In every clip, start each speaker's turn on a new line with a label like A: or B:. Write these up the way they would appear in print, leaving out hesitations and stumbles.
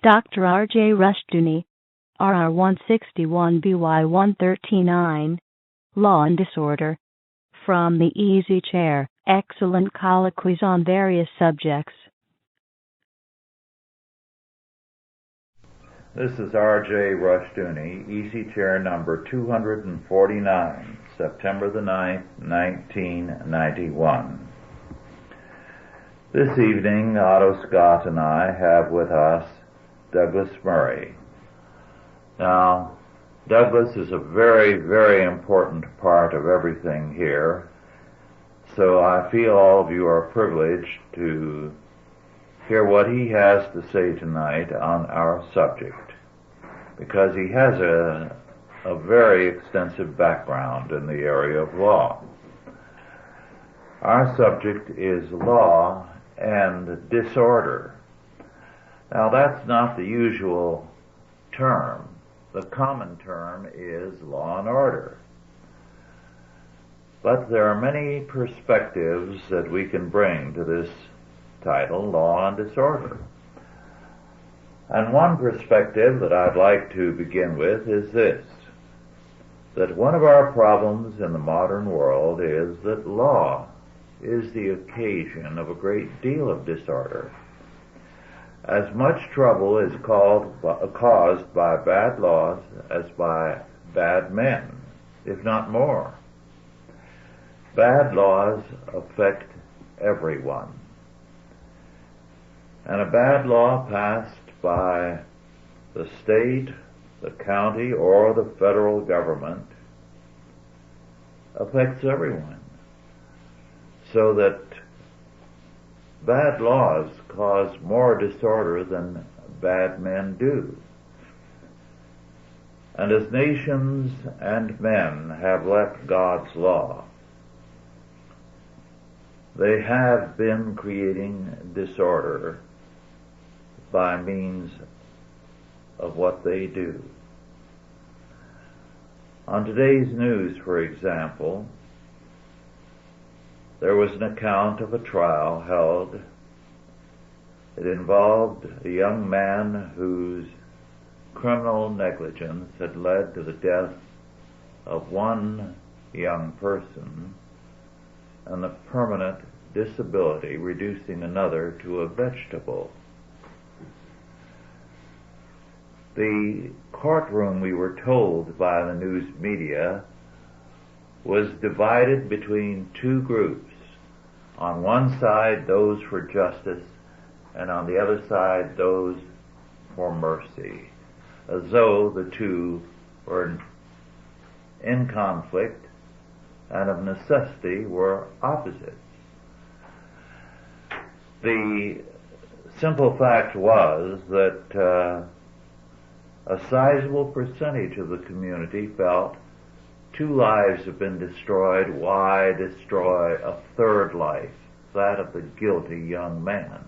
A: Dr. R.J. Rushdoony, RR 161 BY 139, Law and Disorder. From the Easy Chair, excellent colloquies on various subjects.
B: This is R.J. Rushdoony, Easy Chair number 249, September the 9th, 1991. This evening, Otto Scott and I have with us Douglas Murray. Now, Douglas is a very, very important part of everything here, so I feel all of you are privileged to hear what he has to say tonight on our subject, because he has a very extensive background in the area of law. Our subject is law and disorder. Now, that's not the usual term. The common term is law and order. But there are many perspectives that we can bring to this title, Law and Disorder. And one perspective that I'd like to begin with is this, that one of our problems in the modern world is that law is the occasion of a great deal of disorder. As much trouble is caused by bad laws as by bad men, if not more. Bad laws affect everyone. And a bad law passed by the state, the county, or the federal government affects everyone. So that bad laws cause more disorder than bad men do. And as nations and men have left God's law, they have been creating disorder by means of what they do. On today's news, for example, there was an account of a trial held. It involved a young man whose criminal negligence had led to the death of one young person and the permanent disability reducing another to a vegetable. The courtroom, we were told by the news media, was divided between two groups. On one side, those for justice, and on the other side, those for mercy, as though the two were in conflict and of necessity were opposites. The simple fact was that a sizable percentage of the community felt 2 lives have been destroyed. Why destroy a third life, that of the guilty young man?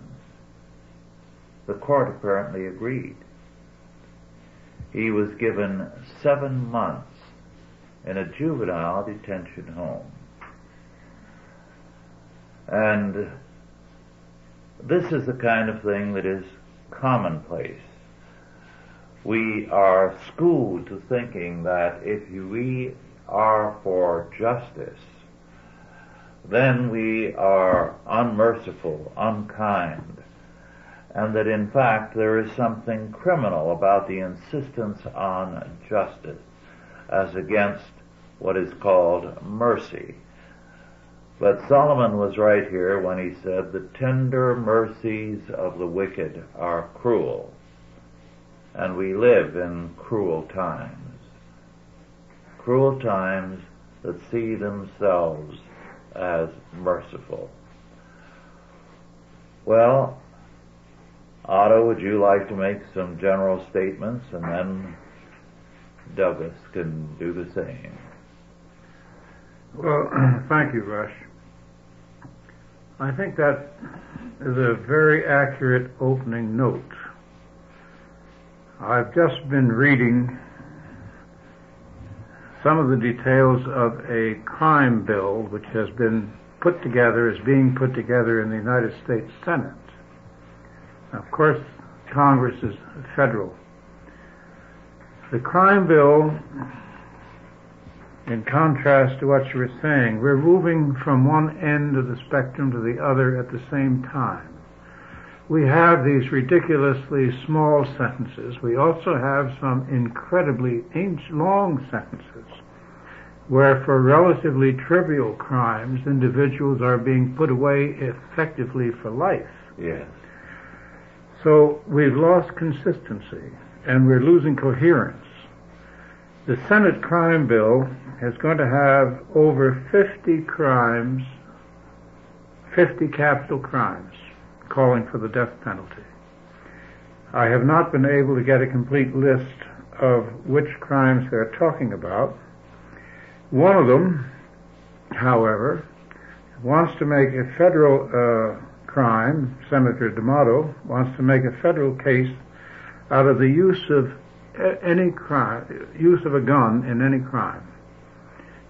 B: The court apparently agreed. He was given 7 months in a juvenile detention home. And this is the kind of thing that is commonplace. We are schooled to thinking that if we are for justice, then we are unmerciful, unkind, and that in fact there is something criminal about the insistence on justice as against what is called mercy. But Solomon was right here when he said, "The tender mercies of the wicked are cruel," and we live in cruel times that see themselves as merciful. Well, Otto, would you like to make some general statements, and then Douglas can do the same?
C: Well, thank you, Rush. I think that is a very accurate opening note. I've just been reading some of the details of a crime bill which has been put together, is being put together in the United States Senate. Now, of course, Congress is federal. The crime bill, in contrast to what you were saying, we're moving from one end of the spectrum to the other at the same time. We have these ridiculously small sentences. We also have some incredibly long sentences where for relatively trivial crimes, individuals are being put away effectively for life.
B: Yes.
C: So we've lost consistency and we're losing coherence. The Senate crime bill is going to have over 50 crimes, 50 capital crimes, calling for the death penalty. I have not been able to get a complete list of which crimes they're talking about. One of them, however, wants to make a federal crime. Senator D'Amato wants to make a federal case out of the use of any crime, use of a gun in any crime,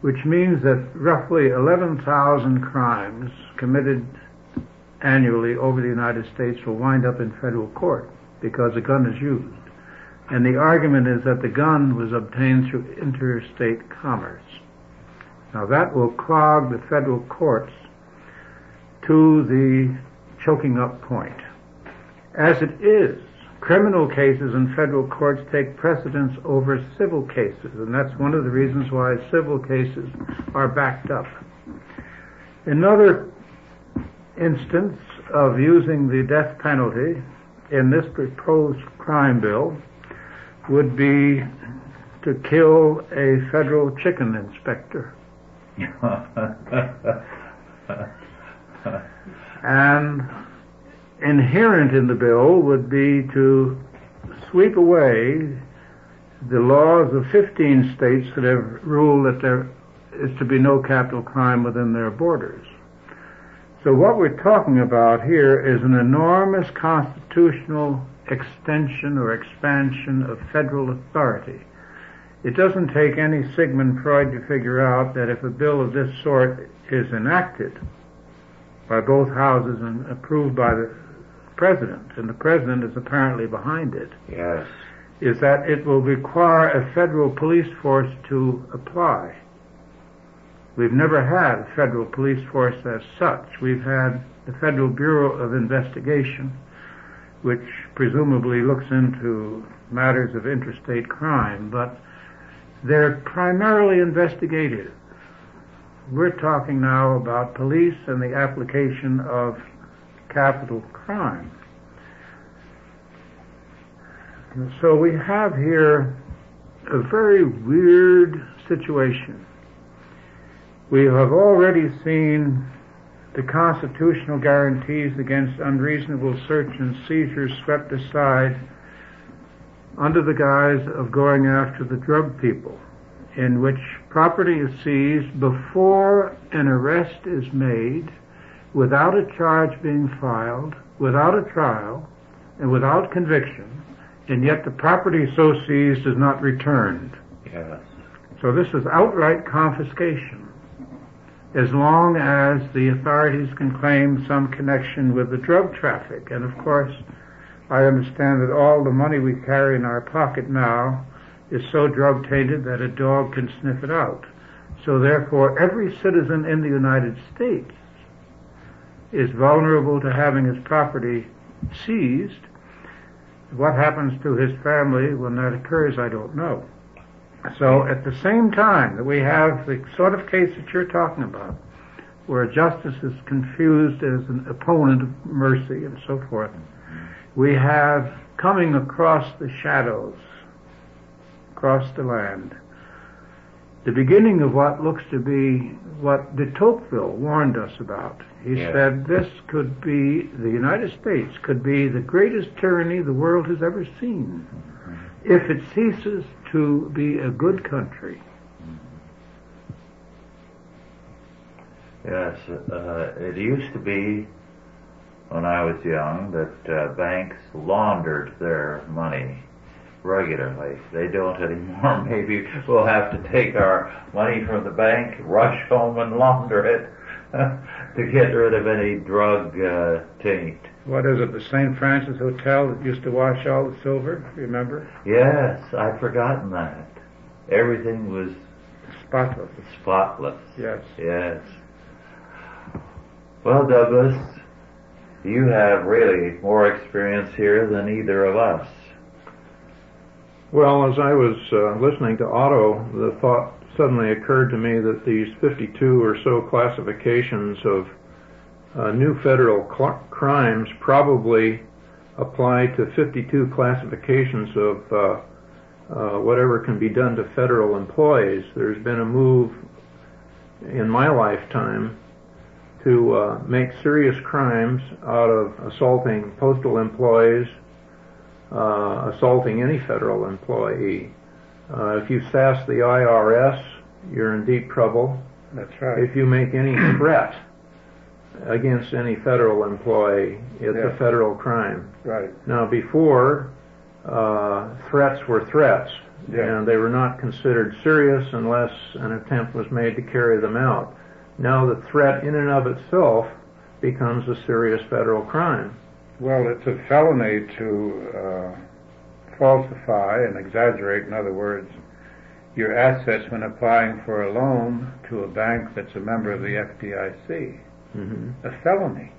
C: which means that roughly 11,000 crimes committed annually over the United States will wind up in federal court because a gun is used. And the argument is that the gun was obtained through interstate commerce. Now that will clog the federal courts to the choking up point. As it is, criminal cases in federal courts take precedence over civil cases, and that's one of the reasons why civil cases are backed up. Another instance of using the death penalty in this proposed crime bill would be to kill a federal chicken inspector. And inherent in the bill would be to sweep away the laws of 15 states that have ruled that there is to be no capital crime within their borders. So what we're talking about here is an enormous constitutional extension or expansion of federal authority. It doesn't take any Sigmund Freud to figure out that if a bill of this sort is enacted by both houses and approved by the President, and the President is apparently behind it,
B: Yes.
C: is that it will require a federal police force to apply. We've never had a federal police force as such. We've had the Federal Bureau of Investigation, which presumably looks into matters of interstate crime, but they're primarily investigative. We're talking now about police and the application of capital crime. So we have here a very weird situation. We have already seen the constitutional guarantees against unreasonable search and seizure swept aside under the guise of going after the drug people, in which property is seized before an arrest is made, without a charge being filed, without a trial, and without conviction, and yet the property so seized is not returned.
B: Yes.
C: So this is outright confiscation, as long as the authorities can claim some connection with the drug traffic. And of course, I understand that all the money we carry in our pocket now is so drug-tainted that a dog can sniff it out. So therefore, every citizen in the United States is vulnerable to having his property seized. What happens to his family when that occurs, I don't know. So at the same time that we have the sort of case that you're talking about, where justice is confused as an opponent of mercy and so forth, we have coming across the shadows, across the land, the beginning of what looks to be what de Tocqueville warned us about. He said this could be, the United States could be the greatest tyranny the world has ever seen if it ceases to be a good country.
B: Yes, it used to be, when I was young, that banks laundered their money regularly. They don't anymore. Maybe we'll have to take our money from the bank, rush home and launder it to get rid of any drug taint.
C: what is it, the St. Francis Hotel that used to wash all the silver, remember?
B: Yes, I'd forgotten that. Everything was
C: Spotless.
B: spotless.
C: Yes.
B: Yes. Well, Douglas, you have really more experience here than either of us.
D: Well, as I was listening to Otto, the thought suddenly occurred to me that these 52 or so classifications of new federal crimes probably apply to 52 classifications of whatever can be done to federal employees. There's been a move in my lifetime to make serious crimes out of assaulting postal employees, assaulting any federal employee. If you sass the IRS, you're in deep trouble.
C: That's right.
D: If you make any threat against any federal employee, it's a federal crime.
C: Right.
D: Now, before, threats were threats,
C: Yeah.
D: and they were not considered serious unless an attempt was made to carry them out. Now the threat in and of itself becomes a serious federal crime.
C: Well, it's a felony to falsify and exaggerate, in other words, your assets when applying for a loan to a bank that's a member of the FDIC.
D: Mm-hmm.
C: A felony.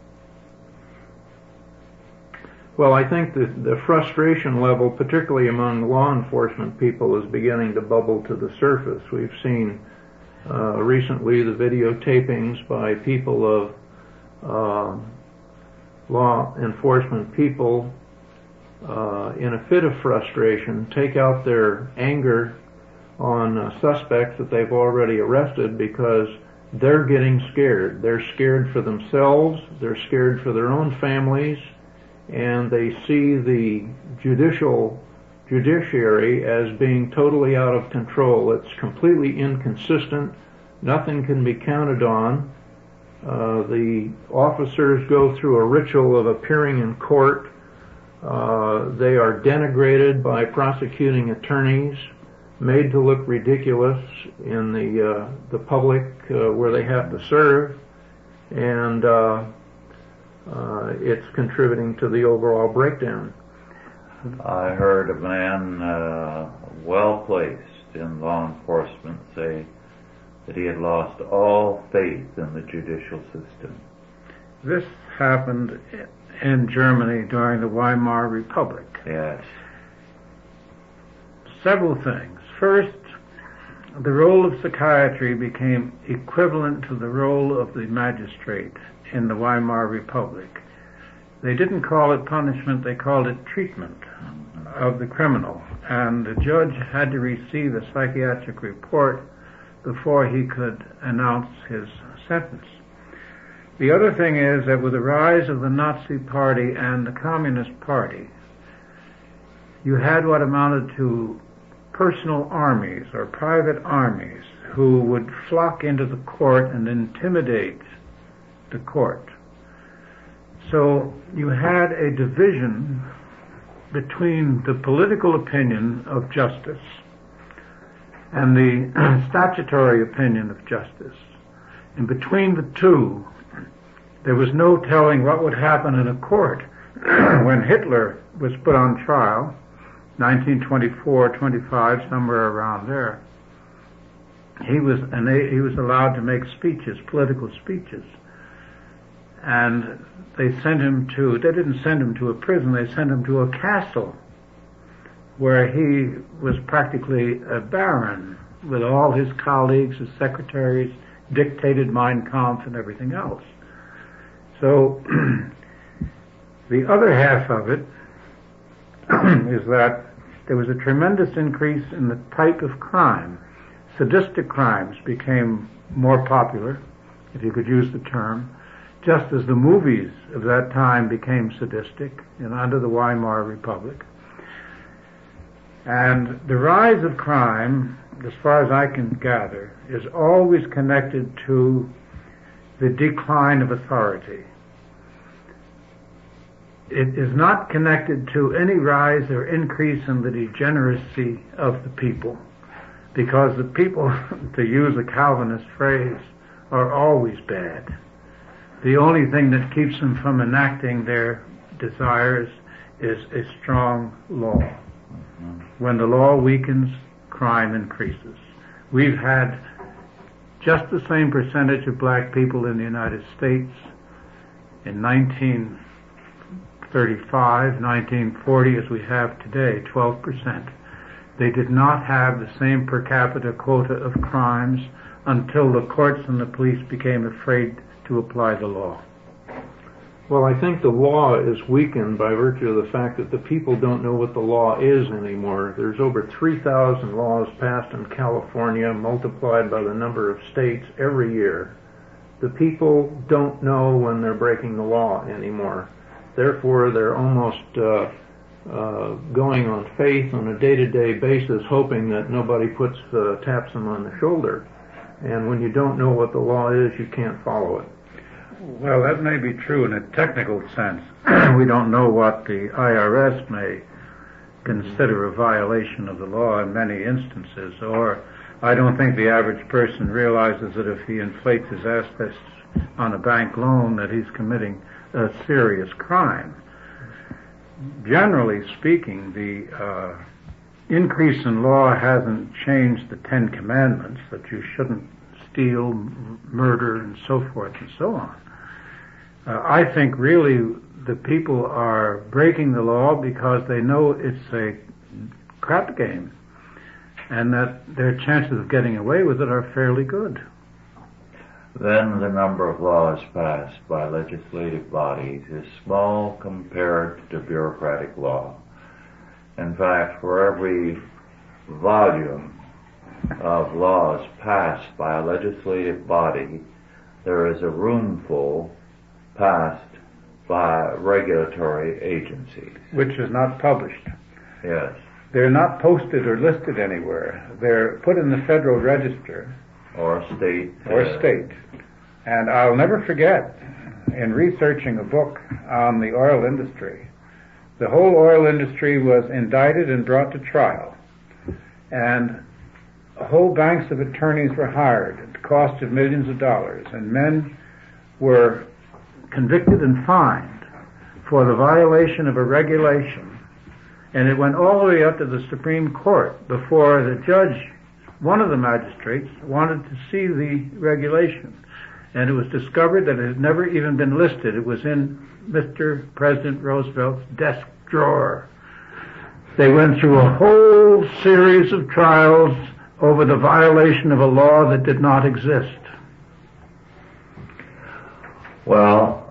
D: Well, I think that the frustration level, particularly among law enforcement people, is beginning to bubble to the surface. We've seen recently the videotapings by people of law enforcement people in a fit of frustration take out their anger on suspects that they've already arrested because they're getting scared. They're scared for themselves, they're scared for their own families, and they see the judiciary as being totally out of control. It's completely inconsistent. Nothing can be counted on. The officers go through a ritual of appearing in court. They are denigrated by prosecuting attorneys, made to look ridiculous in the public where they have to serve, and it's contributing to the overall breakdown.
B: I heard a man well placed in law enforcement say that he had lost all faith in the judicial system.
C: This happened in Germany during the Weimar Republic.
B: Yes.
C: Several things. First, the role of psychiatry became equivalent to the role of the magistrate in the Weimar Republic. They didn't call it punishment, they called it treatment of the criminal. And the judge had to receive a psychiatric report before he could announce his sentence. The other thing is that with the rise of the Nazi Party and the Communist Party, you had what amounted to personal armies or private armies who would flock into the court and intimidate the court. So you had a division between the political opinion of justice and the statutory opinion of justice. And between the two, there was no telling what would happen in a court. When Hitler was put on trial, 1924-25, somewhere around there, he was allowed to make speeches, political speeches. And they didn't send him to a prison, they sent him to a castle where he was practically a baron with all his colleagues, his secretaries, dictated Mein Kampf and everything else. So the other half of it is that there was a tremendous increase in the type of crime. Sadistic crimes became more popular, if you could use the term, just as the movies of that time became sadistic under the Weimar Republic. And the rise of crime, as far as I can gather, is always connected to the decline of authority. It is not connected to any rise or increase in the degeneracy of the people, because the people, to use a Calvinist phrase, are always bad. The only thing that keeps them from enacting their desires is a strong law. When the law weakens, crime increases. We've had just the same percentage of black people in the United States in 1935, 1940 as we have today, 12%. They did not have the same per capita quota of crimes until the courts and the police became afraid to apply the law.
D: Well, I think the law is weakened by virtue of the fact that the people don't know what the law is anymore. There's over 3,000 laws passed in California, multiplied by the number of states every year. The people don't know when they're breaking the law anymore. Therefore, they're almost going on faith on a day-to-day basis, hoping that nobody taps them on the shoulder. And when you don't know what the law is, you can't follow it.
C: Well, that may be true in a technical sense. We don't know what the IRS may consider a violation of the law in many instances, or I don't think the average person realizes that if he inflates his assets on a bank loan that he's committing a serious crime. Generally speaking, the increase in law hasn't changed the Ten Commandments, that you shouldn't steal, murder, and so forth and so on. I think really the people are breaking the law because they know it's a crap game and that their chances of getting away with it are fairly good.
B: Then the number of laws passed by legislative bodies is small compared to bureaucratic law. In fact, for every volume of laws passed by a legislative body, there is a roomful passed by regulatory agencies.
C: Which is not published.
B: Yes.
C: They're not posted or listed anywhere. They're put in the Federal Register.
B: Or state.
C: State. And I'll never forget, in researching a book on the oil industry, the whole oil industry was indicted and brought to trial. And whole banks of attorneys were hired at the cost of millions of dollars, and men were convicted and fined for the violation of a regulation. And it went all the way up to the Supreme Court before the judge, one of the magistrates, wanted to see the regulation. And it was discovered that it had never even been listed. It was in Mr. President Roosevelt's desk drawer. They went through a whole series of trials over the violation of a law that did not exist. Well,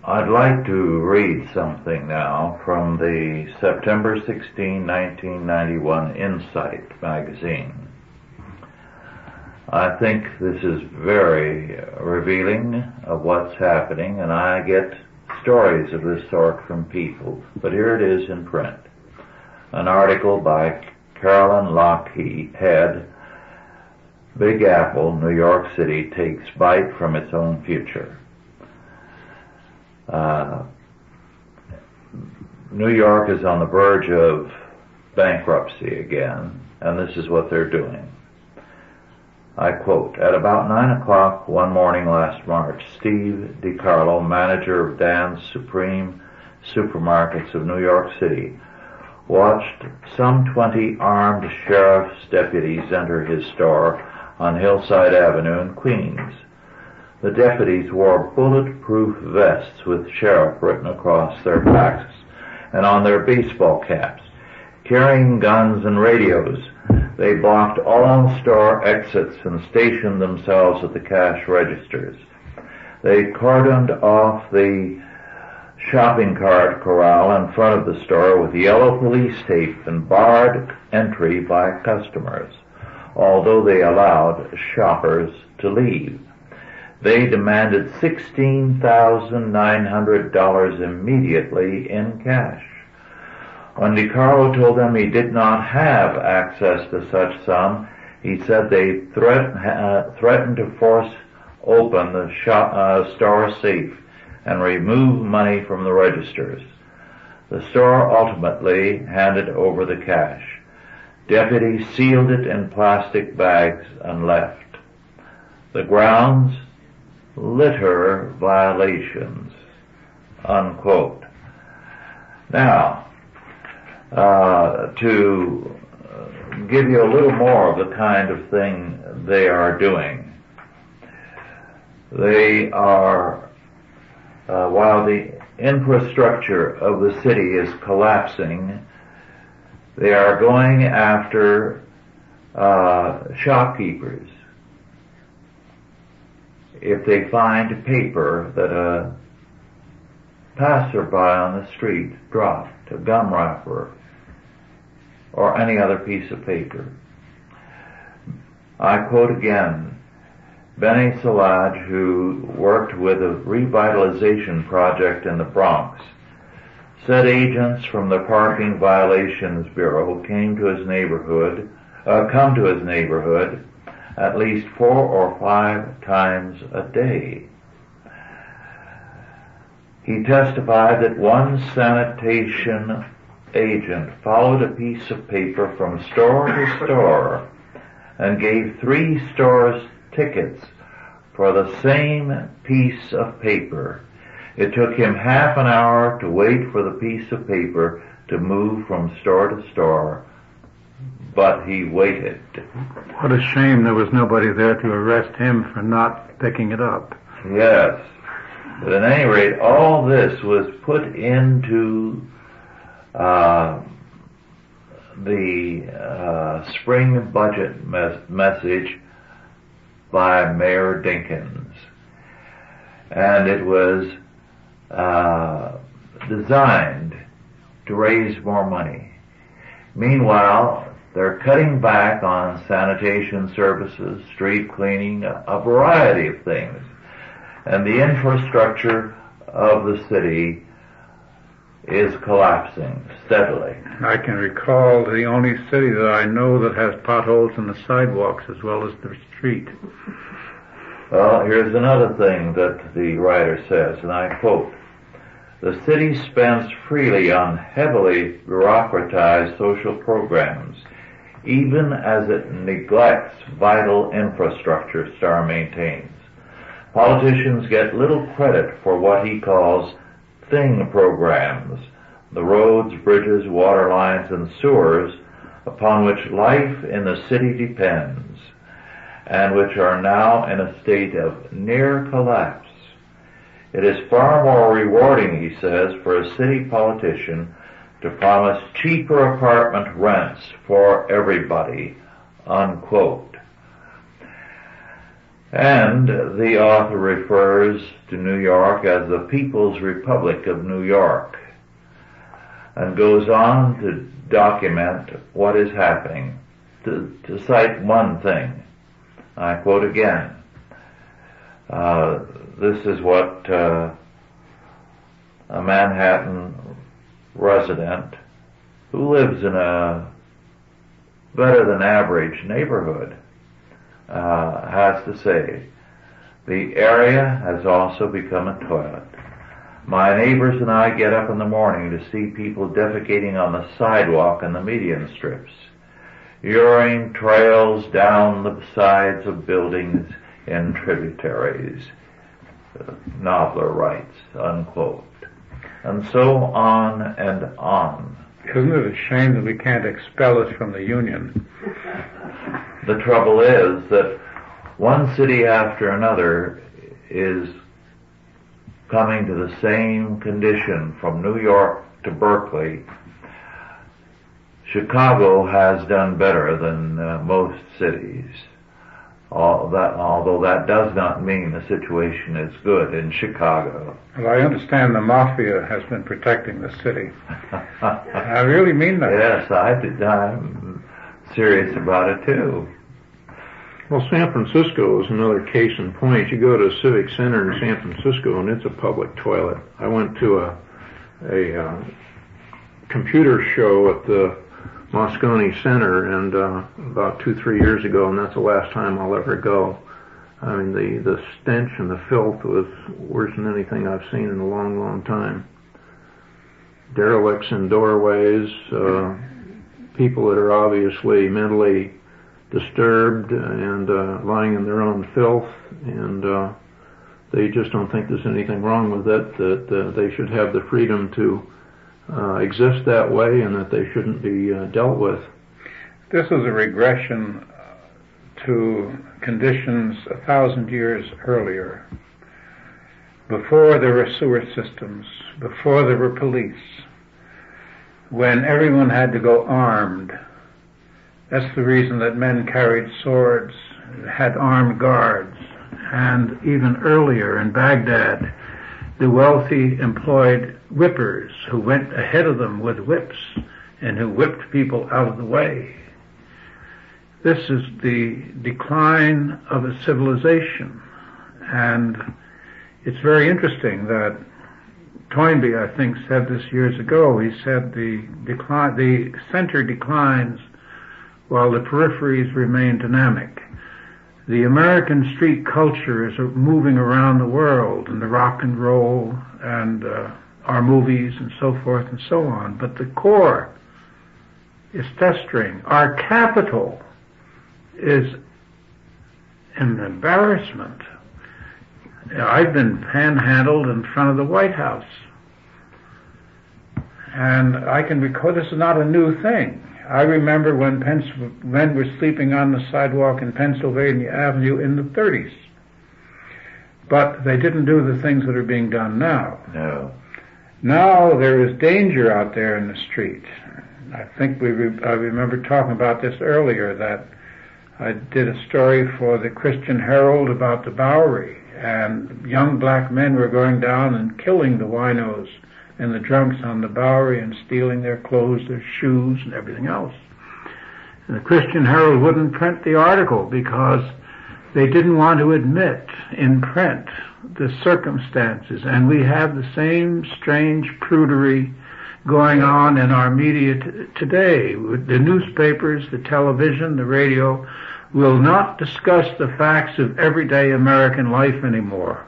B: I'd like to read something now from the September 16, 1991 Insight magazine. I think this is very revealing of what's happening, and I get stories of this sort from people, but here it is in print. An article by Carolyn Lockhead, Big Apple, New York City, takes bite from its own future. New York is on the verge of bankruptcy again, and this is what they're doing. I quote, "At about 9 o'clock one morning last March, Steve DiCarlo, manager of Dan's Supreme Supermarkets of New York City, watched some 20 armed sheriff's deputies enter his store on Hillside Avenue in Queens. The deputies wore bulletproof vests with sheriff written across their backs and on their baseball caps. Carrying guns and radios, they blocked all store exits and stationed themselves at the cash registers. They cordoned off the shopping cart corral in front of the store with yellow police tape and barred entry by customers, although they allowed shoppers to leave. They demanded $16,900 immediately in cash. When DiCarlo told them he did not have access to such sum, he said they threatened to force open the store safe and remove money from the registers. The store ultimately handed over the cash. Deputies sealed it in plastic bags and left. The grounds, litter violations," unquote. Now, to give you a little more of the kind of thing they are doing, they are, while the infrastructure of the city is collapsing, they are going after shopkeepers. If they find paper that a passerby on the street dropped, a gum wrapper, or any other piece of paper. I quote again Benny Salaj, who worked with a revitalization project in the Bronx, said agents from the Parking Violations Bureau come to his neighborhood at least 4 or 5 times a day. He testified that one sanitation agent followed a piece of paper from store to store and gave 3 stores tickets for the same piece of paper. It took him half an hour to wait for the piece of paper to move from store to store, but he waited.
C: What a shame there was nobody there to arrest him for not picking it up.
B: Yes. But at any rate, all this was put into the spring budget message by Mayor Dinkins. And it was designed to raise more money. Meanwhile, they're cutting back on sanitation services, street cleaning, a variety of things. And the infrastructure of the city is collapsing steadily.
C: I can recall the only city that I know that has potholes in the sidewalks as well as the street.
B: Well, here's another thing that the writer says, and I quote, "The city spends freely on heavily bureaucratized social programs, even as it neglects vital infrastructure," Starr maintains. Politicians get little credit for what he calls thing programs, the roads, bridges, water lines, and sewers upon which life in the city depends, and which are now in a state of near collapse. It is far more rewarding, he says, for a city politician to promise cheaper apartment rents for everybody, unquote. And the author refers to New York as the People's Republic of New York, and goes on to document what is happening. To cite one thing, I quote again, this is what a Manhattan resident who lives in a better than average neighborhood has to say. "The area has also become a toilet. My neighbors and I get up in the morning to see people defecating on the sidewalk and the median strips. Urine trails down the sides of buildings in tributaries," Knobler writes, unquote. And so on and on.
C: Isn't it a shame that we can't expel us from the Union?
B: The trouble is that one city after another is coming to the same condition, from New York to Berkeley. Chicago has done better than most cities. Although that does not mean the situation is good in Chicago.
C: Well, I understand the mafia has been protecting the city. I really mean that.
B: Yes, I'm serious about it too.
D: Well, San Francisco is another case in point. You go to a civic center in San Francisco and it's a public toilet. I went to a computer show at the Moscone Center and about 2-3 years ago, and that's the last time I'll ever go. I mean, the stench and the filth was worse than anything I've seen in a long, long time. Derelicts in doorways, people that are obviously mentally disturbed and lying in their own filth, and they just don't think there's anything wrong with it, that they should have the freedom to exist that way and that they shouldn't be dealt with.
C: This is a regression to conditions 1,000 years earlier, before there were sewer systems, before there were police, when everyone had to go armed. That's the reason that men carried swords, had armed guards, and even earlier in Baghdad, the wealthy employed whippers who went ahead of them with whips and who whipped people out of the way. This is the decline of a civilization, and it's very interesting that Toynbee, I think, said this years ago. He said the center declines while the peripheries remain dynamic. The American street culture is moving around the world, and the rock and roll and our movies and so forth and so on, but the core is festering. Our capital is an embarrassment. I've been panhandled in front of the White House, and I can recall this is not a new thing. I remember when men were sleeping on the sidewalk in Pennsylvania Avenue in the 30s, but they didn't do the things that are being done now.
B: No.
C: Now there is danger out there in the street. I think I remember talking about this earlier, that I did a story for the Christian Herald about the Bowery, and young black men were going down and killing the winos and the drunks on the Bowery and stealing their clothes, their shoes, and everything else. And the Christian Herald wouldn't print the article because they didn't want to admit in print the circumstances. And we have the same strange prudery going on in our media today. The newspapers, the television, the radio will not discuss the facts of everyday American life anymore.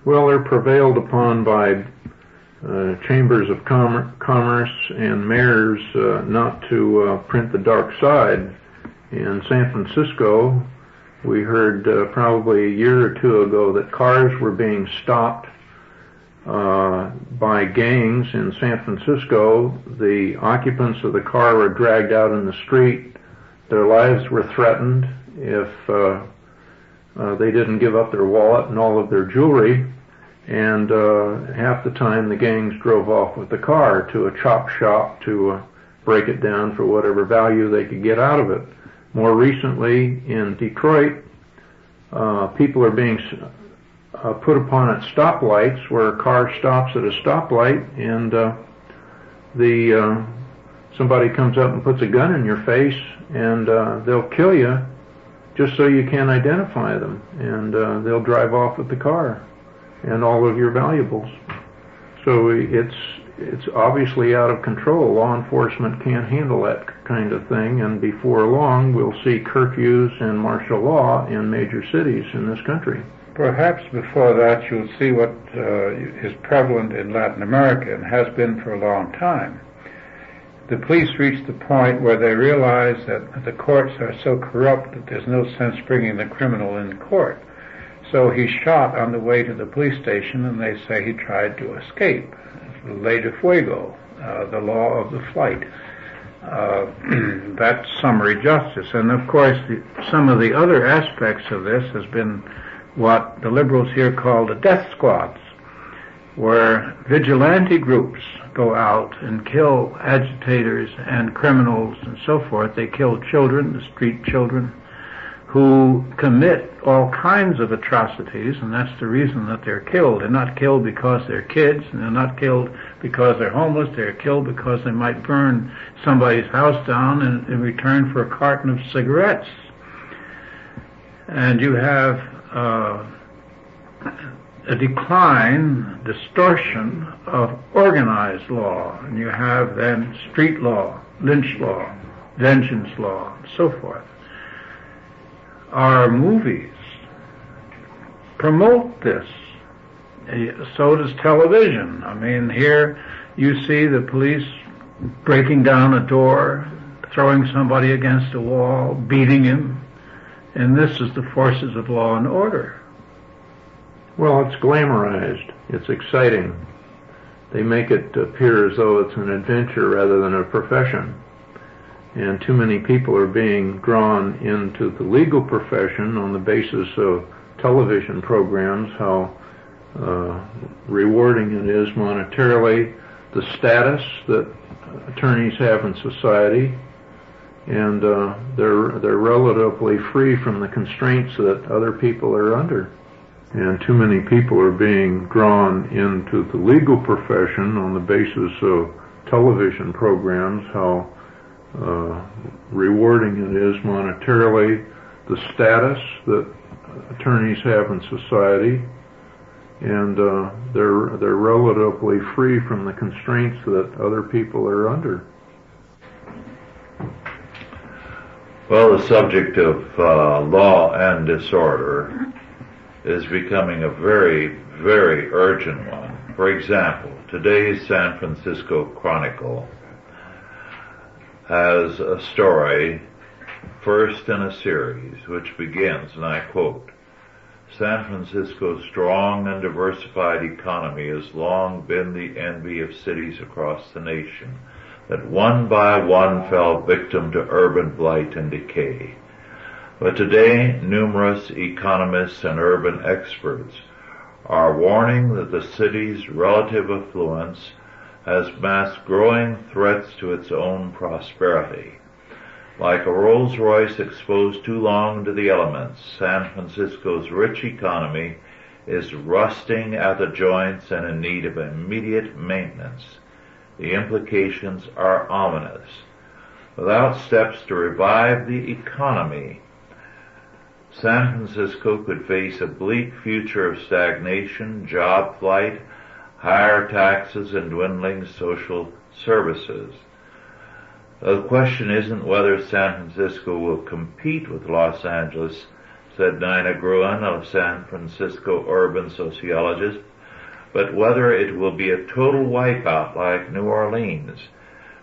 D: Well, they're prevailed upon by chambers of commerce and mayors not to print the dark side. In San Francisco, we heard probably a year or two ago that cars were being stopped by gangs in San Francisco. The occupants of the car were dragged out in the street. Their lives were threatened if they didn't give up their wallet and all of their jewelry. And half the time the gangs drove off with the car to a chop shop to break it down for whatever value they could get out of it. More recently in Detroit, people are being put upon at stoplights where a car stops at a stoplight, and somebody comes up and puts a gun in your face, and they'll kill you just so you can't identify them, and they'll drive off with the car and all of your valuables. So it's obviously out of control. Law enforcement can't handle that kind of thing, and before long we'll see curfews and martial law in major cities in this country.
C: Perhaps before that you'll see what is prevalent in Latin America and has been for a long time. The police reach the point where they realize that the courts are so corrupt that there's no sense bringing the criminal in court. So he's shot on the way to the police station, and they say he tried to escape. Ley de fuego, the law of the flight. That's summary justice. And of course, some of the other aspects of this has been what the liberals here call the death squads, where vigilante groups go out and kill agitators and criminals and so forth. They kill children, the street children, who commit all kinds of atrocities, and that's the reason that they're killed. They're not killed because they're kids, and they're not killed because they're homeless. They're killed because they might burn somebody's house down in return for a carton of cigarettes. And you have a decline, distortion of organized law, and you have then street law, lynch law, vengeance law, and so forth. Our movies promote this. So does television. I mean, here you see the police breaking down a door, throwing somebody against a wall, beating him, and this is the forces of law and order.
D: Well, it's glamorized. It's exciting. they make it appear as though it's an adventure rather than a profession. And too many people are being drawn into the legal profession on the basis of television programs, how rewarding it is monetarily, the status that attorneys have in society, and they're relatively free from the constraints that other people are under. And too many people are being drawn into the legal profession on the basis of television programs, how rewarding it is monetarily, the status that attorneys have in society, and they're relatively free from the constraints that other people are under.
B: Well, the subject of law and disorder is becoming a very, very urgent one. For example, today's San Francisco Chronicle has a story, first in a series, which begins, and I quote, "San Francisco's strong and diversified economy has long been the envy of cities across the nation that one by one fell victim to urban blight and decay. But today, numerous economists and urban experts are warning that the city's relative affluence has masked growing threats to its own prosperity. Like a Rolls-Royce exposed too long to the elements, San Francisco's rich economy is rusting at the joints and in need of immediate maintenance. The implications are ominous. Without steps to revive the economy, San Francisco could face a bleak future of stagnation, job flight, higher taxes, and dwindling social services. The question isn't whether San Francisco will compete with Los Angeles," said Nina Gruen, a San Francisco urban sociologist, "but whether it will be a total wipeout like New Orleans,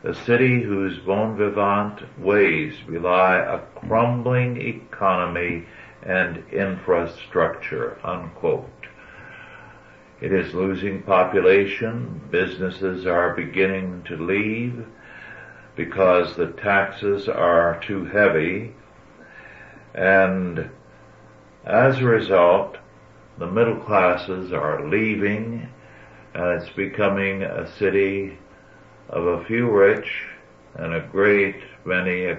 B: a city whose bon vivant ways belie a crumbling economy and infrastructure," unquote. It is losing population. Businesses are beginning to leave because the taxes are too heavy, and as a result, the middle classes are leaving, and it's becoming a city of a few rich and a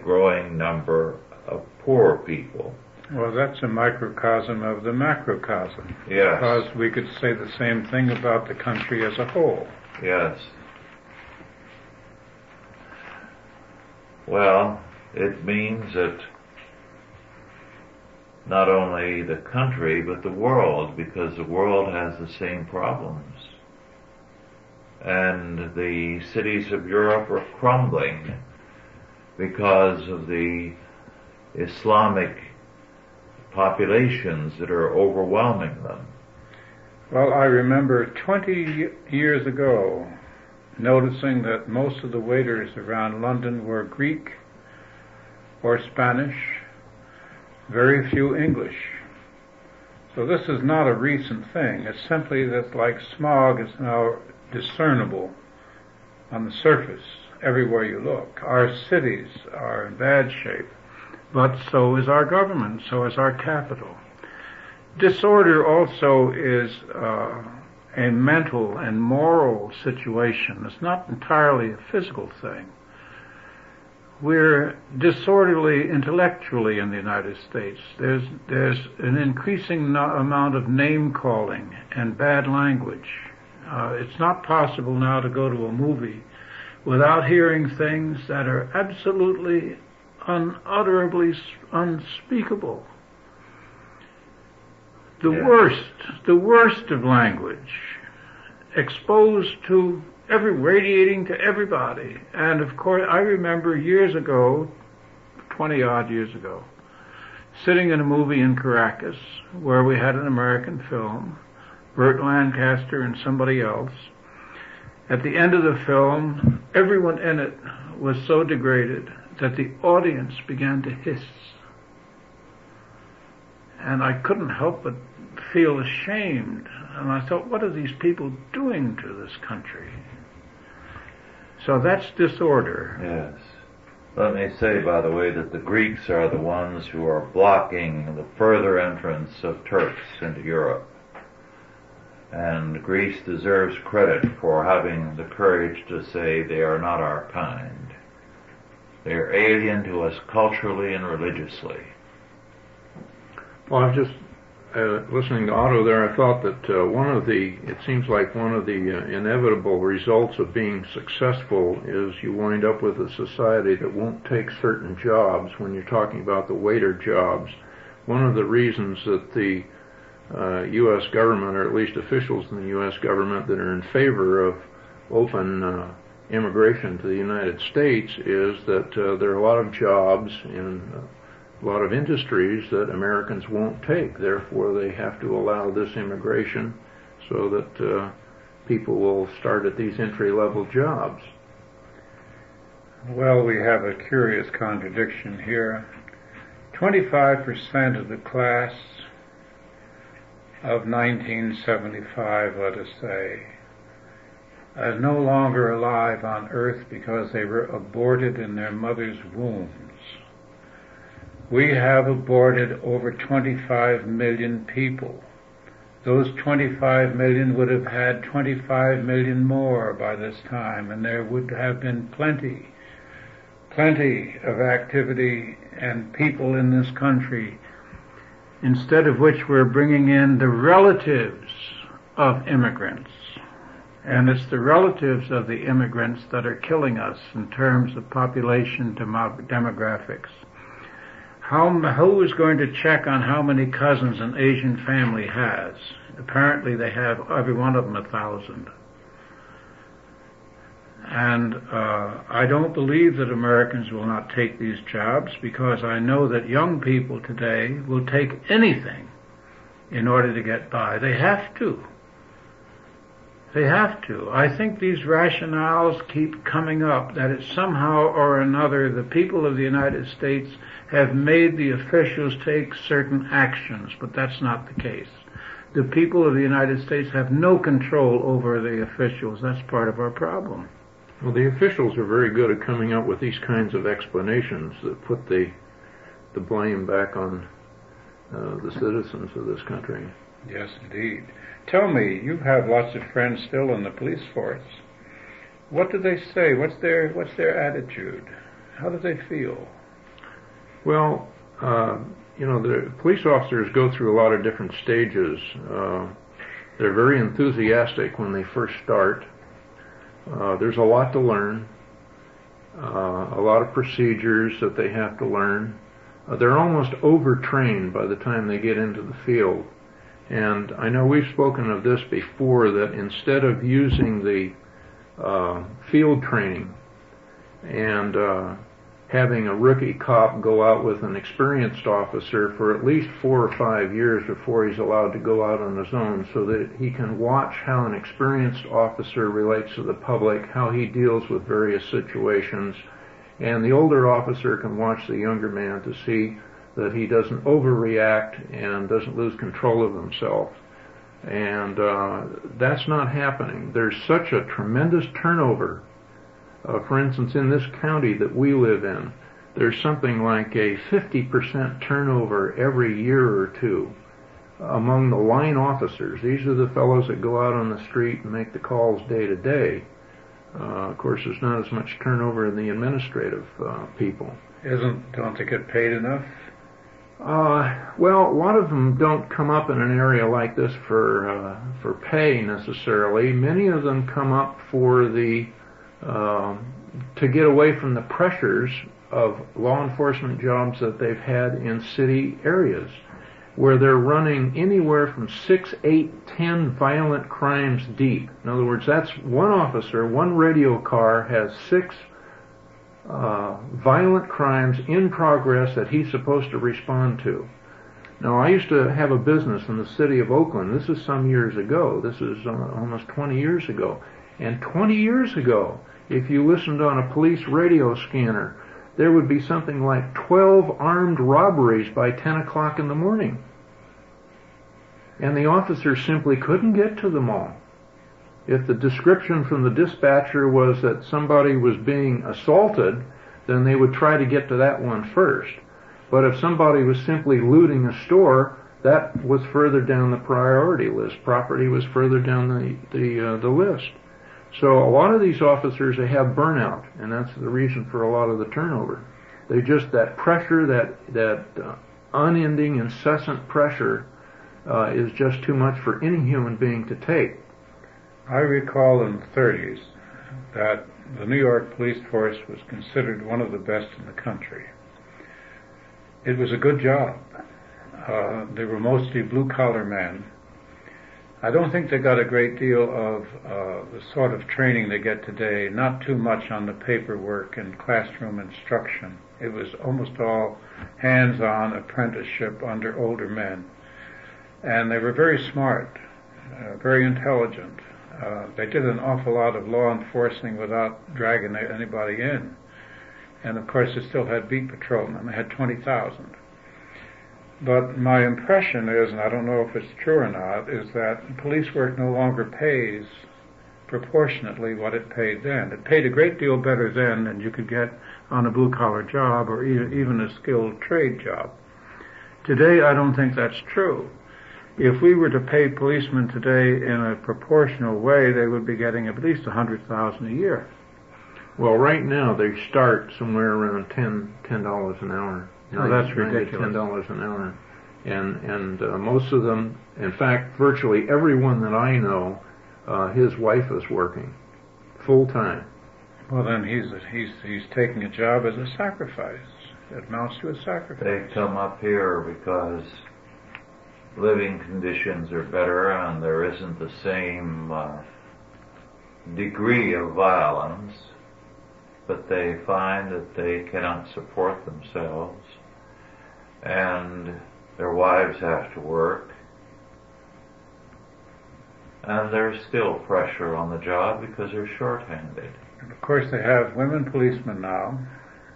B: growing number of poor people.
C: Well, that's a microcosm of the macrocosm.
B: Yes.
C: Because we could say the same thing about the country as a whole.
B: Yes. Well, it means that not only the country, but the world, because the world has the same problems. And the cities of Europe are crumbling because of the Islamic populations that are overwhelming them.
C: Well, I remember 20 years ago noticing that most of the waiters around London were Greek or Spanish, very few English. So this is not a recent thing. It's simply that, like smog is now discernible on the surface everywhere you look. Our cities are in bad shape, but so is our government, so is our capital. Disorder also is a mental and moral situation. It's not entirely a physical thing. We're disorderly intellectually in the United States. There's an increasing amount of name-calling and bad language. It's not possible now to go to a movie without hearing things that are absolutely unutterably unspeakable. The worst of language, exposed to radiating to everybody. And of course, I remember years ago, 20 odd years ago, sitting in a movie in Caracas where we had an American film, Burt Lancaster and somebody else. At the end of the film, everyone in it was so degraded that the audience began to hiss. And I couldn't help but feel ashamed. And I thought, what are these people doing to this country? So that's disorder.
B: Yes. Let me say, by the way, that the Greeks are the ones who are blocking the further entrance of Turks into Europe. And Greece deserves credit for having the courage to say they are not our kind. They are alien to us culturally and religiously.
D: Well, I'm just listening to Otto there. I thought that it seems like one of the inevitable results of being successful is you wind up with a society that won't take certain jobs. When you're talking about the waiter jobs, one of the reasons that the U.S. government, or at least officials in the U.S. government that are in favor of open immigration to the United States, is that there are a lot of jobs in a lot of industries that Americans won't take. Therefore, they have to allow this immigration so that people will start at these entry-level jobs.
C: Well, we have a curious contradiction here. 25% of the class of 1975, let us say, is no longer alive on Earth because they were aborted in their mother's wombs. We have aborted over 25 million people. Those 25 million would have had 25 million more by this time, and there would have been plenty of activity and people in this country, instead of which we're bringing in the relatives of immigrants. And it's the relatives of the immigrants that are killing us in terms of population demographics. Who is going to check on how many cousins an Asian family has? Apparently they have, every one of them, 1,000. And I don't believe that Americans will not take these jobs, because I know that young people today will take anything in order to get by. They have to. They have to. I think these rationales keep coming up, that it's somehow or another the people of the United States have made the officials take certain actions, but that's not the case. The people of the United States have no control over the officials. That's part of our problem.
D: Well, the officials are very good at coming up with these kinds of explanations that put the blame back on the citizens of this country.
C: Yes, indeed. Tell me, you have lots of friends still in the police force. What do they say? What's their attitude? How do they feel?
D: Well, the police officers go through a lot of different stages. They're very enthusiastic when they first start. There's a lot to learn, a lot of procedures that they have to learn. They're almost overtrained by the time they get into the field. And I know we've spoken of this before, that instead of using the field training and having a rookie cop go out with an experienced officer for at least 4 or 5 years before he's allowed to go out on his own, so that he can watch how an experienced officer relates to the public, how he deals with various situations, and the older officer can watch the younger man to see that he doesn't overreact and doesn't lose control of himself. And that's not happening. There's such a tremendous turnover. For instance, in this county that we live in, there's something like a 50% turnover every year or two among the line officers. These are the fellows that go out on the street and make the calls day to day. Of course, there's not as much turnover in the administrative people.
C: Don't they get paid enough?
D: Well, a lot of them don't come up in an area like this for pay necessarily. Many of them come up for to get away from the pressures of law enforcement jobs that they've had in city areas, where they're running anywhere from 6, 8, 10 violent crimes deep. In other words, that's one officer, one radio car has 6 violent crimes in progress that he's supposed to respond to. Now, I used to have a business in the city of Oakland. This is some years ago. This is almost 20 years ago. And 20 years ago, if you listened on a police radio scanner, there would be something like 12 armed robberies by 10 o'clock in the morning. and the officers simply couldn't get to them all. If the description from the dispatcher was that somebody was being assaulted, then they would try to get to that one first. But if somebody was simply looting a store, that was further down the priority list. Property was further down the list. So a lot of these officers, they have burnout, and that's the reason for a lot of the turnover. They just, that pressure, that unending, incessant pressure is just too much for any human being to take.
C: I recall in the 30s that the New York police force was considered one of the best in the country. It was a good job. They were mostly blue-collar men. I don't think they got a great deal of the sort of training they get today, not too much on the paperwork and classroom instruction. It was almost all hands-on apprenticeship under older men. And they were very smart, very intelligent. They did an awful lot of law enforcing without dragging anybody in. And of course they still had beat patrolmen. They had 20,000. But my impression is, and I don't know if it's true or not, is that police work no longer pays proportionately what it paid then. It paid a great deal better then than you could get on a blue-collar job or even a skilled trade job. Today, I don't think that's true. If we were to pay policemen today in a proportional way, they would be getting at least $100,000 a year.
D: Well, right now they start somewhere around $10 an hour.
C: Oh, that's ridiculous.
D: $10 an hour, and most of them, in fact, virtually everyone that I know, his wife is working full time.
C: Well, then he's taking a job as a sacrifice. It amounts to a sacrifice.
B: They come up here because living conditions are better and there isn't the same degree of violence, but they find that they cannot support themselves and their wives have to work, and there's still pressure on the job because they're short-handed.
C: And of course they have women policemen now,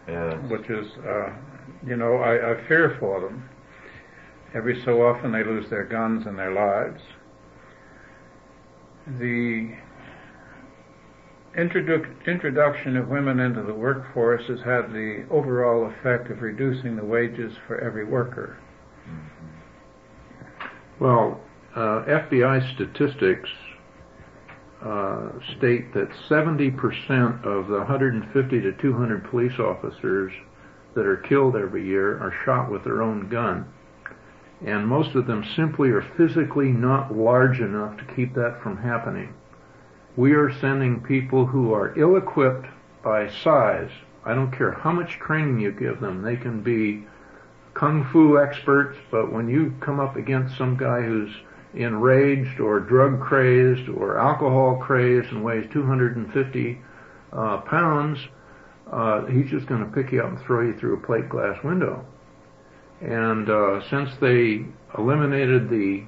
B: yes.
C: Which is, I fear for them. Every so often they lose their guns and their lives. The introduction of women into the workforce has had the overall effect of reducing the wages for every worker.
D: Well, FBI statistics state that 70% of the 150 to 200 police officers that are killed every year are shot with their own gun. And most of them simply are physically not large enough to keep that from happening. We are sending people who are ill-equipped by size. I don't care how much training you give them. They can be kung fu experts, but when you come up against some guy who's enraged or drug crazed or alcohol crazed and weighs 250 pounds, he's just going to pick you up and throw you through a plate glass window. And since they eliminated the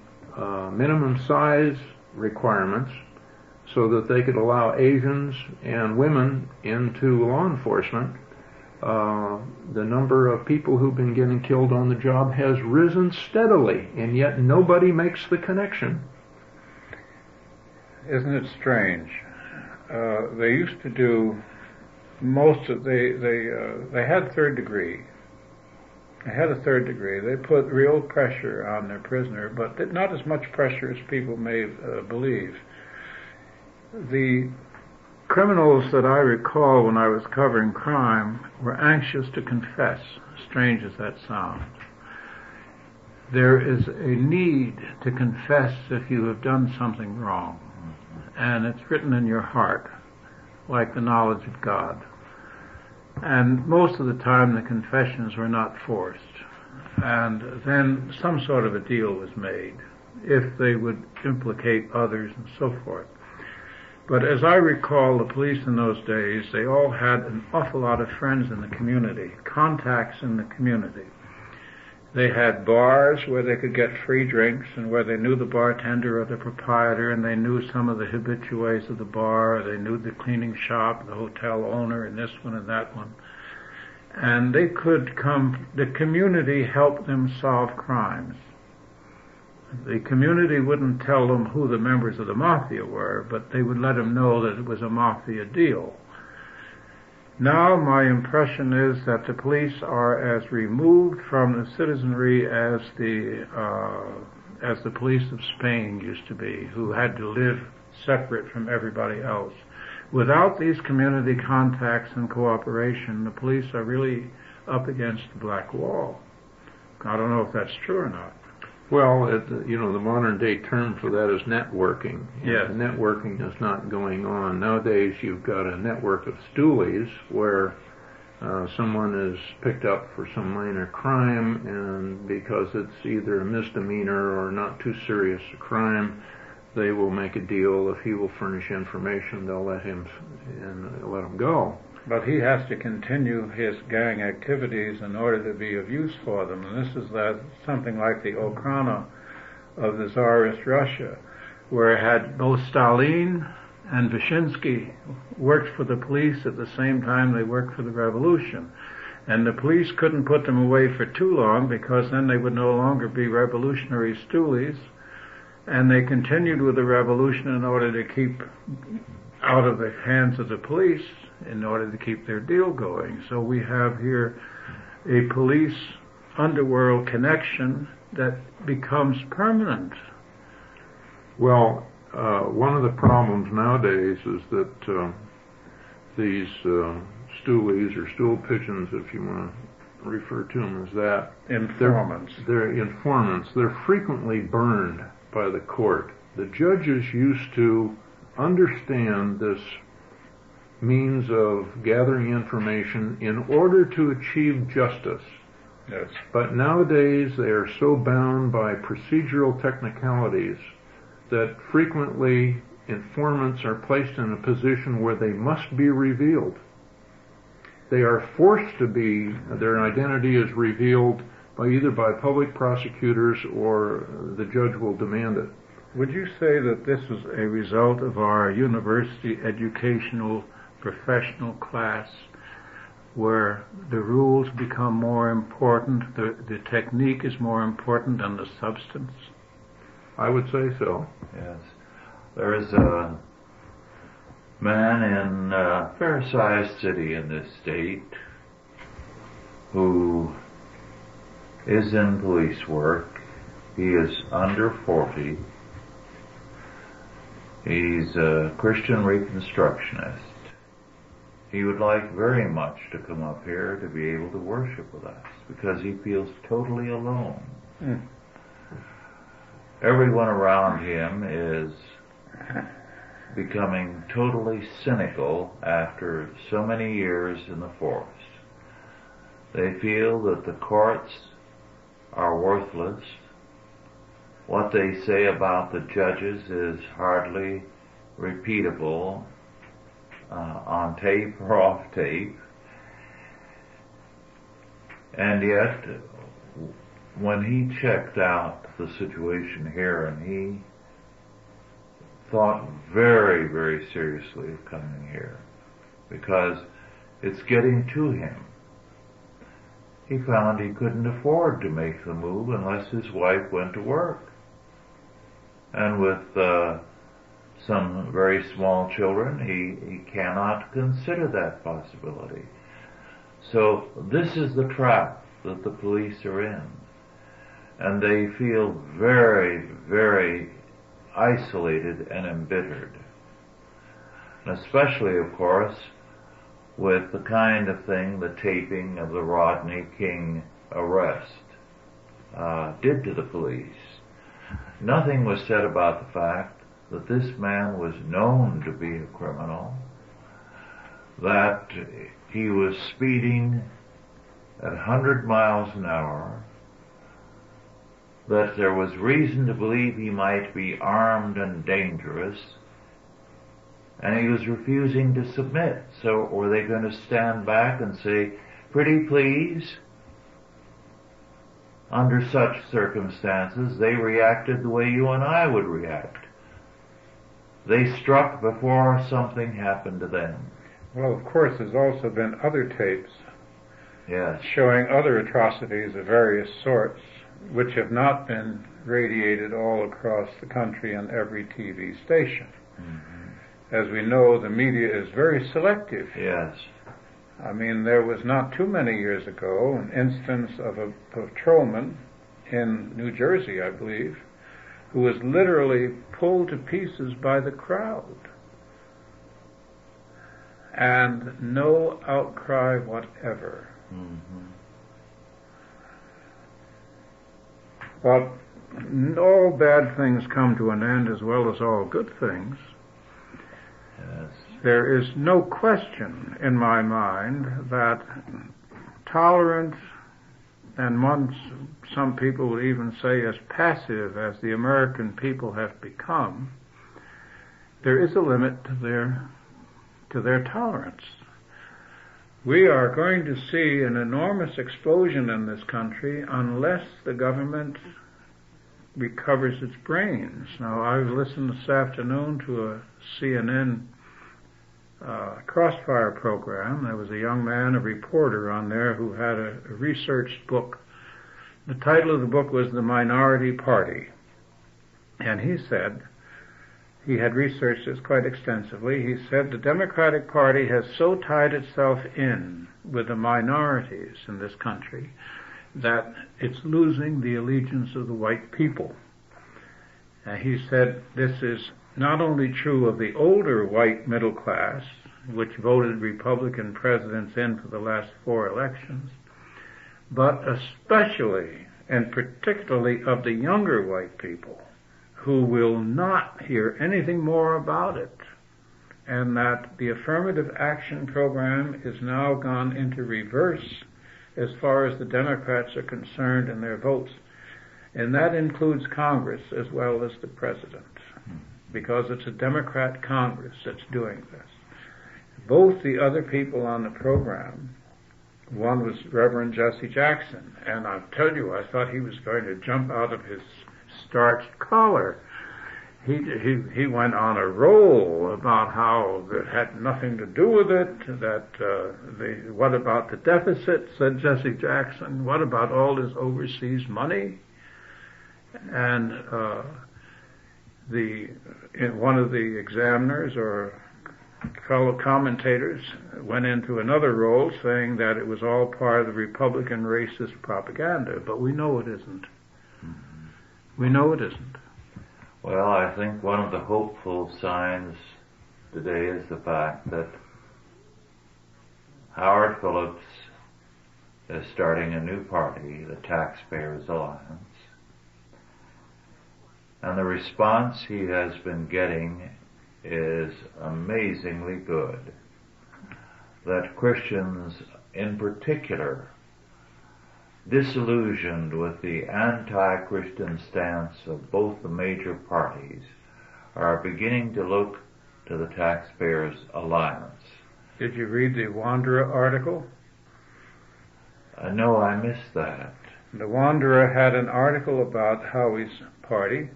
D: minimum size requirements so that they could allow Asians and women into law enforcement, the number of people who've been getting killed on the job has risen steadily, and yet nobody makes the connection.
C: Isn't it strange? They used to do they had third degree. They had a third degree. They put real pressure on their prisoner, but not as much pressure as people may believe. The criminals that I recall when I was covering crime were anxious to confess, strange as that sounds. There is a need to confess if you have done something wrong, and it's written in your heart, like the knowledge of God. And most of the time the confessions were not forced, and then some sort of a deal was made, if they would implicate others and so forth. But as I recall, the police in those days, they all had an awful lot of friends in the community, contacts in the community. They had bars where they could get free drinks and where they knew the bartender or the proprietor, and they knew some of the habitués of the bar, or they knew the cleaning shop, the hotel owner, and this one and that one. And they could come, the community helped them solve crimes. The community wouldn't tell them who the members of the mafia were, but they would let them know that it was a mafia deal. Now my impression is that the police are as removed from the citizenry as the police of Spain used to be, who had to live separate from everybody else. Without these community contacts and cooperation, the police are really up against the black wall. I don't know if that's true or not.
D: Well, the modern day term for that is networking.
C: Yes.
D: And networking is not going on. Nowadays you've got a network of stoolies where someone is picked up for some minor crime, and because it's either a misdemeanor or not too serious a crime, they will make a deal. If he will furnish information, they'll let him go.
C: But he has to continue his gang activities in order to be of use for them. And this is something like the Okhrana of the Tsarist Russia, where had both Stalin and Vyshinsky worked for the police at the same time they worked for the revolution. And the police couldn't put them away for too long, because then they would no longer be revolutionary stoolies. And they continued with the revolution in order to keep out of the hands of the police, in order to keep their deal going. So we have here a police underworld connection that becomes permanent.
D: Well, one of the problems nowadays is that these stoolies, or stool pigeons, if you want to refer to them as that,
C: informants.
D: They're informants. They're frequently burned by the court. The judges used to understand this means of gathering information in order to achieve justice.
C: Yes.
D: But nowadays they are so bound by procedural technicalities that frequently informants are placed in a position where they must be revealed. They are forced to be, their identity is revealed either by public prosecutors, or the judge will demand it.
C: Would you say that this is a result of our university educational professional class, where the rules become more important, the technique is more important than the substance?
D: I would say so.
B: Yes. There is a man in a fair-sized city in this state who is in police work. He is under 40. He's a Christian Reconstructionist. He would like very much to come up here to be able to worship with us, because he feels totally alone. Everyone around him is becoming totally cynical after so many years in the forest. They feel that the courts are worthless. What they say about the judges is hardly repeatable on tape or off tape. And yet, when he checked out the situation here, and he thought very, very seriously of coming here, because it's getting to him. He found he couldn't afford to make the move unless his wife went to work. And with some very small children, he cannot consider that possibility. So this is the trap that the police are in. And they feel very, very isolated and embittered. And especially, of course, with the kind of thing the taping of the Rodney King arrest did to the police. Nothing was said about the fact that this man was known to be a criminal, that he was speeding at 100 miles an hour, that there was reason to believe he might be armed and dangerous, and he was refusing to submit. So were they going to stand back and say, "Pretty please"? Under such circumstances, they reacted the way you and I would react. They struck before something happened to them.
C: Well, of course, there's also been other tapes
B: Yes.
C: showing other atrocities of various sorts which have not been radiated all across the country on every TV station. Mm-hmm. As we know, the media is very selective.
B: Yes.
C: I mean, there was not too many years ago an instance of a patrolman in New Jersey, I believe, who was literally pulled to pieces by the crowd. And no outcry whatever. Mm-hmm. But all bad things come to an end as well as all good things.
B: Yes.
C: There is no question in my mind that tolerant, and some people would even say as passive as the American people have become, there is a limit to their tolerance. We are going to see an enormous explosion in this country unless the government recovers its brains. Now, I've listened this afternoon to a CNN Crossfire program. There was a young man, a reporter on there, who had a researched book. The title of the book was The Minority Party. And he said, he had researched this quite extensively, he said the Democratic Party has so tied itself in with the minorities in this country that it's losing the allegiance of the white people. And he said this is not only true of the older white middle class, which voted Republican presidents in for the last 4 elections, but especially and particularly of the younger white people who will not hear anything more about it, and that the affirmative action program is now gone into reverse as far as the Democrats are concerned in their votes. And that includes Congress as well as the president, because it's a Democrat Congress that's doing this. Both the other people on the program, one was Reverend Jesse Jackson, and I'll tell you, I thought he was going to jump out of his starched collar. He went on a roll about how it had nothing to do with it, that what about the deficit, said Jesse Jackson, what about all this overseas money? And one of the examiners or fellow commentators went into another role saying that it was all part of the Republican racist propaganda, but we know it isn't. We know it isn't.
B: Well, I think one of the hopeful signs today is the fact that Howard Phillips is starting a new party, the Taxpayers Alliance. And the response he has been getting is amazingly good. That Christians in particular, disillusioned with the anti-Christian stance of both the major parties, are beginning to look to the Taxpayers Alliance.
C: Did you read the Wanderer article?
B: No, I missed that.
C: The Wanderer had an article about Howie's party,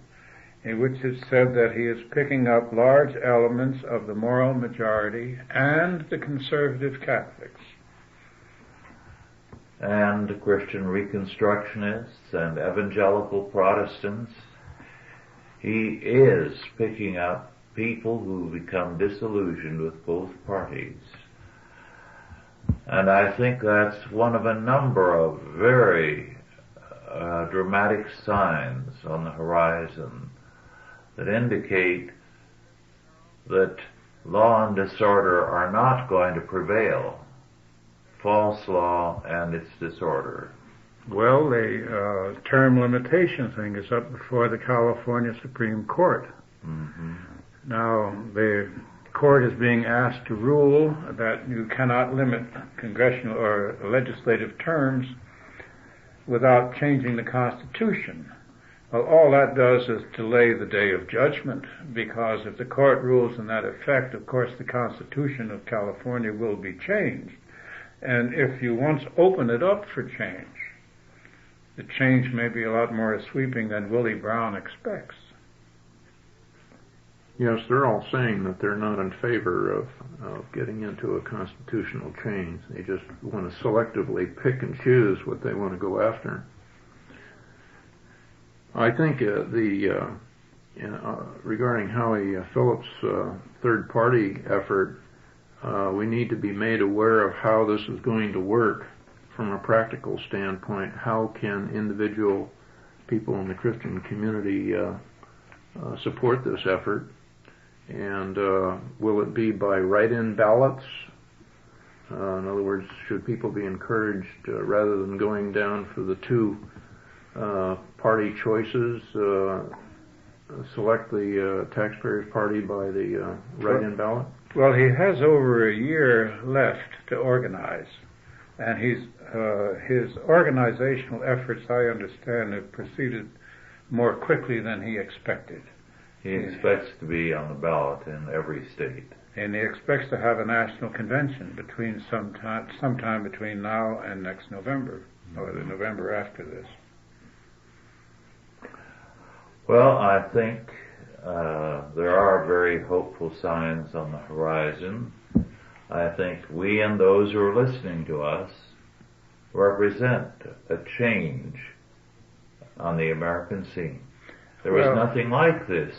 C: in which it said that he is picking up large elements of the moral majority and the conservative Catholics.
B: And Christian Reconstructionists and evangelical Protestants. He is picking up people who become disillusioned with both parties. And I think that's one of a number of very dramatic signs on the horizon that indicate that law and disorder are not going to prevail. False law and its disorder.
C: Well, the term limitation thing is up before the California Supreme Court. Mm-hmm. Now, the court is being asked to rule that you cannot limit congressional or legislative terms without changing the Constitution. Well, all that does is delay the day of judgment, because if the court rules in that effect, of course the Constitution of California will be changed. And if you once open it up for change, the change may be a lot more sweeping than Willie Brown expects.
D: Yes, they're all saying that they're not in favor of getting into a constitutional change. They just want to selectively pick and choose what they want to go after. I think regarding Howie Phillips' third-party effort, we need to be made aware of how this is going to work from a practical standpoint. How can individual people in the Christian community support this effort? And will it be by write-in ballots? In other words, should people be encouraged, rather than going down for the two party choices, select the taxpayers' party by the write-in ballot?
C: Well, he has over a year left to organize, and his organizational efforts, I understand, have proceeded more quickly than he expected.
B: He expects to be on the ballot in every state.
C: And he expects to have a national convention between sometime between now and next November, or the November after this.
B: Well, I think there are very hopeful signs on the horizon. I think we and those who are listening to us represent a change on the American scene. There was nothing like this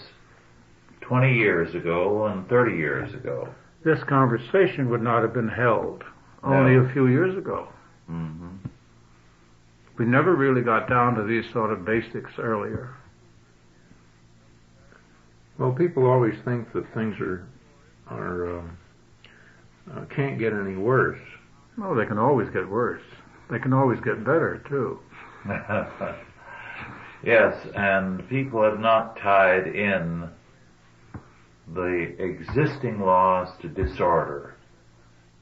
B: 20 years ago and 30 years ago.
C: This conversation would not have been held only a few years ago.
B: Mm-hmm.
C: We never really got down to these sort of basics earlier.
D: Well, people always think that things can't get any worse.
C: No, they can always get worse. They can always get better, too.
B: Yes, and people have not tied in the existing laws to disorder.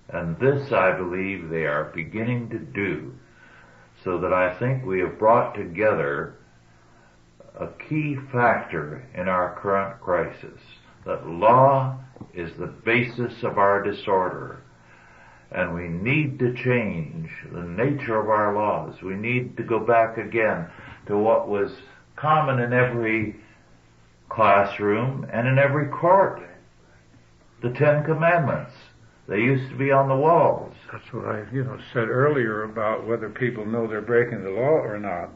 B: And this, I believe, they are beginning to do, so that I think we have brought together a key factor in our current crisis, that law is the basis of our disorder, and we need to change the nature of our laws. We need to go back again to what was common in every classroom and in every court. The Ten Commandments. They used to be on the walls.
C: That's what I said earlier about whether people know they're breaking the law or not.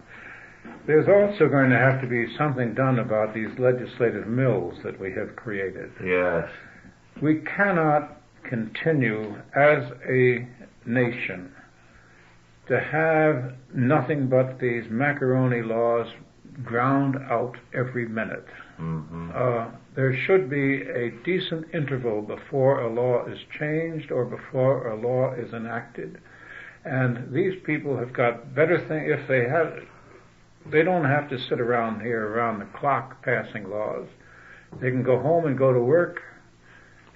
C: There's also going to have to be something done about these legislative mills that we have created.
B: Yes.
C: We cannot continue as a nation to have nothing but these macaroni laws drowned out every minute.
B: Mm-hmm.
C: There should be a decent interval before a law is changed or before a law is enacted. And these people have got better things. If they don't have to sit around here around the clock passing laws. They can go home and go to work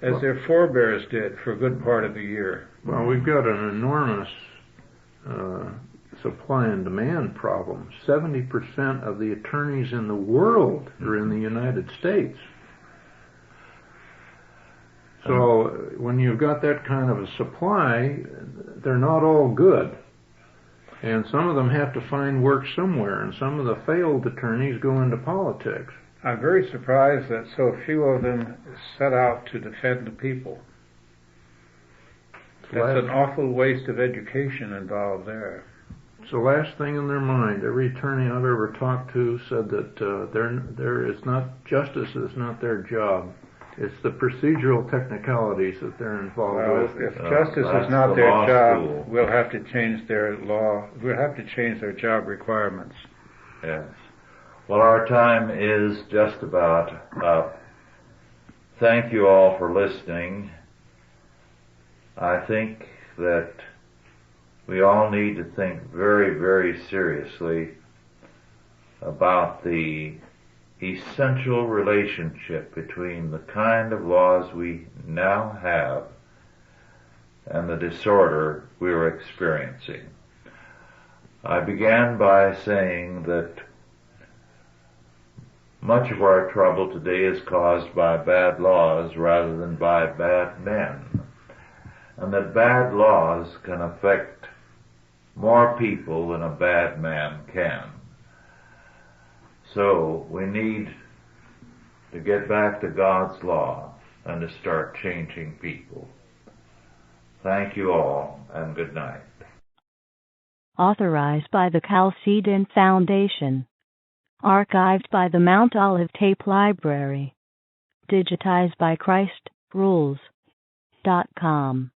C: as their forebears did for a good part of the year.
D: Well, we've got an enormous supply and demand problem. 70% of the attorneys in the world are in the United States. So when you've got that kind of a supply, they're not all good. And some of them have to find work somewhere, and some of the failed attorneys go into politics.
C: I'm very surprised that so few of them set out to defend the people. That's an awful waste of education involved there.
D: It's the last thing in their mind. Every attorney I've ever talked to said that justice is not their job. It's the procedural technicalities that they're involved with.
C: If justice is not their job, we'll have to change their law. We'll have to change their job requirements.
B: Yes. Well, our time is just about up. Thank you all for listening. I think that we all need to think very, very seriously about the essential relationship between the kind of laws we now have and the disorder we are experiencing. I began by saying that much of our trouble today is caused by bad laws rather than by bad men, and that bad laws can affect more people than a bad man can. So we need to get back to God's law and to start changing people. Thank you all, and good night.
A: Authorized by the Chalcedon Foundation. Archived by the Mount Olive Tape Library. Digitized by ChristRules.com.